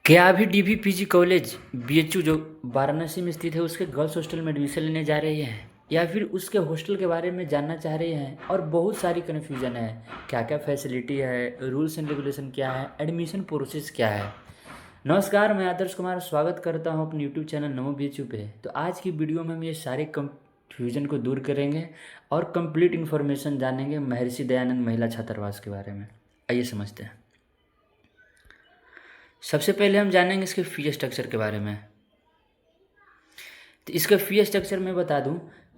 क्या अभी DV PG college BHU जो वाराणसी में स्थित है उसके गर्ल्स हॉस्टल में एडमिशन लेने जा रही हैं या फिर उसके हॉस्टल के बारे में जानना चाह रही हैं और बहुत सारी कन्फ्यूजन है। क्या क्या फैसिलिटी है, रूल्स एंड रेगुलेशन क्या है, एडमिशन प्रोसेस क्या है। नमस्कार, मैं आदर्श कुमार स्वागत करता हूं अपने यूट्यूब चैनल नमो बीएचयू पे। तो आज की वीडियो में हम ये सारे कन्फ्यूजन को दूर करेंगे और कंप्लीट इन्फॉर्मेशन जानेंगे महर्षि दयानंद महिला छात्रावास के बारे में। आइए समझते हैं। सबसे पहले हम जानेंगे इसके फी स्ट्रक्चर के बारे में। तो इसका फी स्ट्रक्चर मैं बता दूं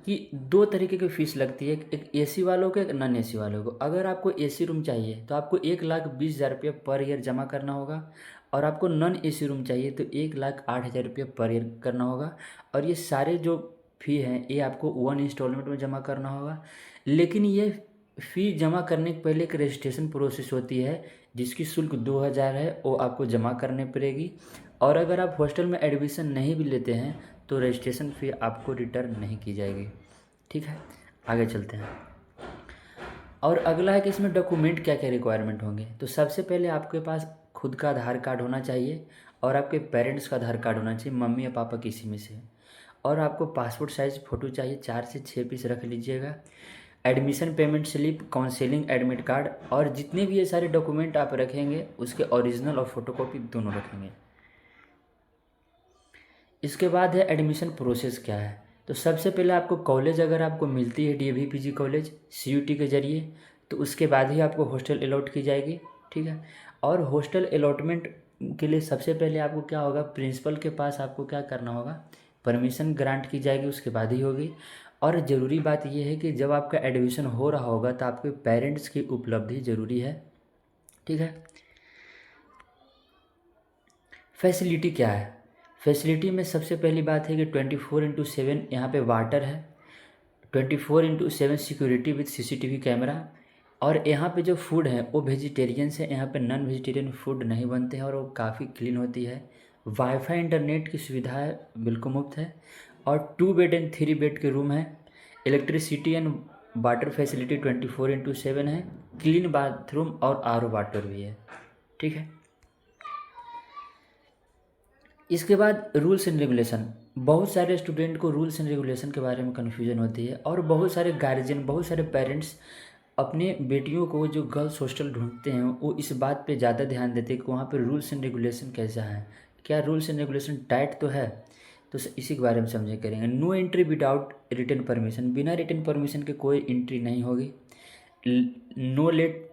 कि दो तरीके की फ़ीस लगती है, एक एसी वालों को, एक नॉन एसी वालों को। अगर आपको एसी रूम चाहिए तो आपको 1,20,000 रुपये पर ईयर जमा करना होगा, और आपको नॉन एसी रूम चाहिए तो 1,08,000 रुपये पर ईयर करना होगा। और ये सारे जो फ़ी हैं ये आपको 1 इंस्टॉलमेंट में जमा करना होगा। लेकिन ये फ़ी जमा करने के पहले एक रजिस्ट्रेशन प्रोसेस होती है जिसकी शुल्क 2,000 है, वो आपको जमा करने पड़ेगी। और अगर आप हॉस्टल में एडमिशन नहीं भी लेते हैं तो रजिस्ट्रेशन फ़ी आपको रिटर्न नहीं की जाएगी। ठीक है, आगे चलते हैं। और अगला है कि इसमें डॉक्यूमेंट क्या क्या रिक्वायरमेंट होंगे। तो सबसे पहले आपके पास खुद का आधार कार्ड होना चाहिए और आपके पेरेंट्स का आधार कार्ड होना चाहिए, मम्मी या पापा किसी में से। और आपको पासपोर्ट साइज़ फ़ोटो चाहिए, 4 से 6 पीस रख लीजिएगा। Admission payment slip, counselling admit card, और जितने भी ये सारे डॉक्यूमेंट आप रखेंगे उसके ओरिजिनल और फोटोकॉपी दोनों रखेंगे। इसके बाद है एडमिशन प्रोसेस क्या है। तो सबसे पहले आपको कॉलेज अगर आपको मिलती है डीएवी पीजी कॉलेज सीयूटी के ज़रिए, तो उसके बाद ही आपको हॉस्टल अलॉट की जाएगी। ठीक है, और हॉस्टल अलॉटमेंट के लिए सबसे पहले आपको क्या होगा, प्रिंसिपल के पास आपको क्या करना होगा, परमिशन ग्रांट की जाएगी, उसके बाद ही होगी। और ज़रूरी बात यह है कि जब आपका एडमिशन हो रहा होगा तो आपके पेरेंट्स की उपलब्धि ज़रूरी है। ठीक है, फैसिलिटी क्या है। फैसिलिटी में सबसे पहली बात है कि 24/7 यहाँ पे वाटर है, 24/7 सिक्योरिटी विद सीसीटीवी कैमरा। और यहाँ पे जो फूड है वो वेजिटेरियन है, यहाँ पे नॉन वेजिटेरियन फूड नहीं बनते हैं और वो काफ़ी क्लीन होती है। वाईफाई इंटरनेट की सुविधा है, बिल्कुल मुफ्त है। और 2 बेड एंड 3 बेड के रूम है। इलेक्ट्रिसिटी एंड वाटर फैसिलिटी 24/7 है। क्लीन बाथरूम और आरओ वाटर भी है। ठीक है, इसके बाद रूल्स एंड रेगुलेशन। बहुत सारे स्टूडेंट को रूल्स एंड रेगुलेशन के बारे में कन्फ्यूजन होती है, और बहुत सारे गार्जियन, बहुत सारे पेरेंट्स अपने बेटियों को जो गर्ल्स हॉस्टल ढूंढते हैं वो इस बात पे ज़्यादा ध्यान देते हैं कि वहाँ पे रूल्स एंड रेगुलेशन कैसा है, क्या रूल्स एंड रेगुलेशन टाइट तो है। तो इसी के बारे में समझे करेंगे। No entry without written permission, बिना रिटन परमिशन के कोई एंट्री नहीं होगी। नो लेट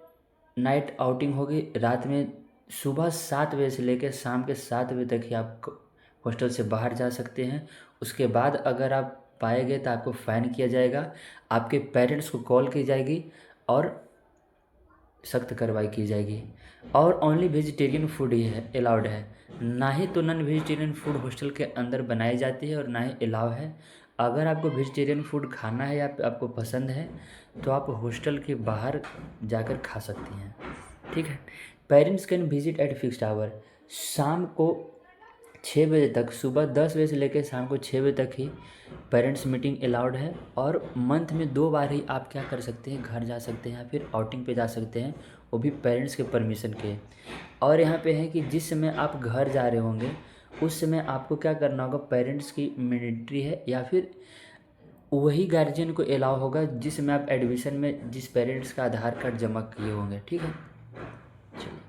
नाइट आउटिंग होगी, रात में सुबह 7 बजे से लेकर शाम के 7 बजे तक ही आप हॉस्टल से बाहर जा सकते हैं। उसके बाद अगर आप पाए गए तो आपको फ़ाइन किया जाएगा, आपके पेरेंट्स को कॉल की जाएगी और सख्त कार्रवाई की जाएगी। और ओनली वेजिटेरियन फूड ही है अलाउड है, ना ही तो नॉन वेजिटेरियन फूड हॉस्टल के अंदर बनाई जाती है और ना ही अलाउ है। अगर आपको वेजिटेरियन फूड खाना है या आपको पसंद है तो आप हॉस्टल के बाहर जाकर खा सकती हैं। ठीक है, parents can visit at fixed hour, शाम को 6 बजे तक, सुबह 10 बजे से लेकर शाम को 6 बजे तक ही पेरेंट्स मीटिंग अलाउड है। और मंथ में 2 बार ही आप क्या कर सकते हैं, घर जा सकते हैं या फिर आउटिंग पे जा सकते हैं, वो भी पेरेंट्स के परमिशन के। और यहाँ पे है कि जिस समय आप घर जा रहे होंगे उस समय आपको क्या करना होगा, पेरेंट्स की मैंडेटरी है या फिर वही गार्जियन को अलाउ होगा जिस समय आप एडमिशन में जिस पेरेंट्स का आधार कार्ड जमा किए होंगे। ठीक है, चलिए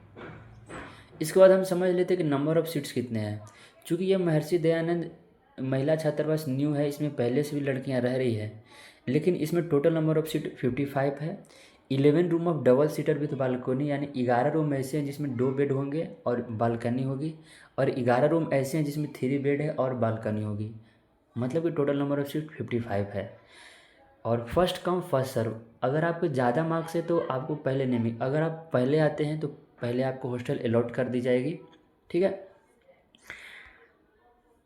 इसके बाद हम समझ लेते हैं कि नंबर ऑफ़ सीट्स कितने हैं। चूँकि ये महर्षि दयानंद महिला छात्रावास न्यू है, इसमें पहले से भी लड़कियां रह रही है, लेकिन इसमें टोटल नंबर ऑफ़ सीट 55 है। 11 room of double seater with balcony, यानी 11 रूम ऐसे हैं जिसमें 2 बेड होंगे और बालकनी होगी, और 11 रूम ऐसे हैं जिसमें 3 बेड है और बालकनी होगी। मतलब कि टोटल नंबर ऑफ़ सीट 55 है। और फर्स्ट कम फर्स्ट सर्व, अगर आपको ज़्यादा मार्क्स है तो आपको पहले नहीं मिल, अगर आप पहले आते हैं तो पहले आपको हॉस्टल अलॉट कर दी जाएगी। ठीक है,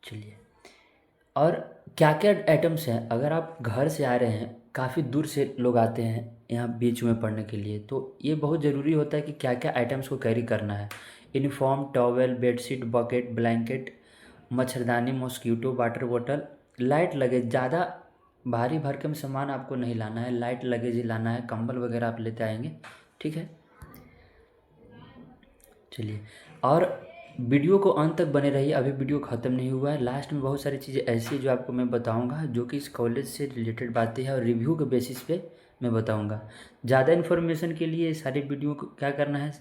चलिए और क्या क्या आइटम्स हैं। अगर आप घर से आ रहे हैं, काफ़ी दूर से लोग आते हैं यहाँ बीच में पढ़ने के लिए, तो ये बहुत ज़रूरी होता है कि क्या क्या आइटम्स को कैरी करना है। Uniform, towel, bedsheet, bucket, blanket, मच्छरदानी, mosquito, water bottle, light luggage. ज़्यादा भारी भरकम सामान आपको नहीं लाना है, लाइट लगेज ही लाना है, कंबल वगैरह आप लेते आएंगे। ठीक है, चलिए और वीडियो को अंत तक बने रहिए, अभी वीडियो ख़त्म नहीं हुआ है। लास्ट में बहुत सारी चीज़ें ऐसी है जो आपको मैं बताऊंगा, जो कि इस कॉलेज से रिलेटेड बातें हैं और रिव्यू के बेसिस पे मैं बताऊंगा। ज़्यादा इन्फॉर्मेशन के लिए सारी वीडियो को क्या करना है,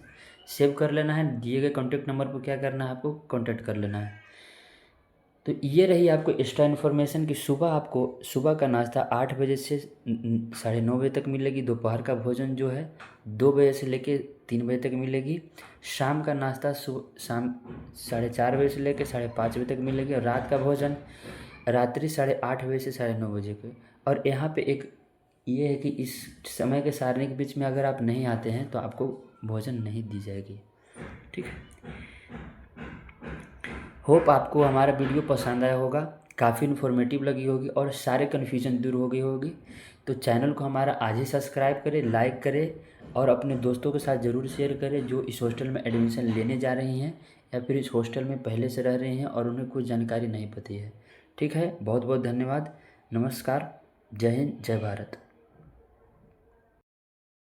सेव कर लेना है, दिए गए कॉन्टैक्ट नंबर पर क्या करना है, आपको कॉन्टैक्ट कर लेना है। तो ये रही आपको एक्स्ट्रा इन्फॉर्मेशन कि सुबह आपको सुबह का नाश्ता 8 बजे से 9:30 बजे तक मिलेगी। दोपहर का भोजन जो है 2 बजे से लेके 3 बजे तक मिलेगी। शाम का नाश्ता शाम 4:30 बजे से लेके 5:30 बजे तक मिलेगी। और रात का भोजन रात्रि 8:30 बजे से 9:30 बजे के। और यहाँ पे एक ये है कि इस समय के सारणी के बीच में अगर आप नहीं आते हैं तो आपको भोजन नहीं दी जाएगी। ठीक है। होप आपको हमारा वीडियो पसंद आया होगा, काफ़ी इन्फॉर्मेटिव लगी होगी और सारे कन्फ्यूजन दूर हो गई होगी। तो चैनल को हमारा आज ही सब्सक्राइब करें, लाइक करें और अपने दोस्तों के साथ ज़रूर शेयर करें जो इस हॉस्टल में एडमिशन लेने जा रही हैं या फिर इस हॉस्टल में पहले से रह रही हैं और उन्हें कुछ जानकारी नहीं पता है। ठीक है, बहुत बहुत धन्यवाद। नमस्कार, जय हिंद, जय भारत।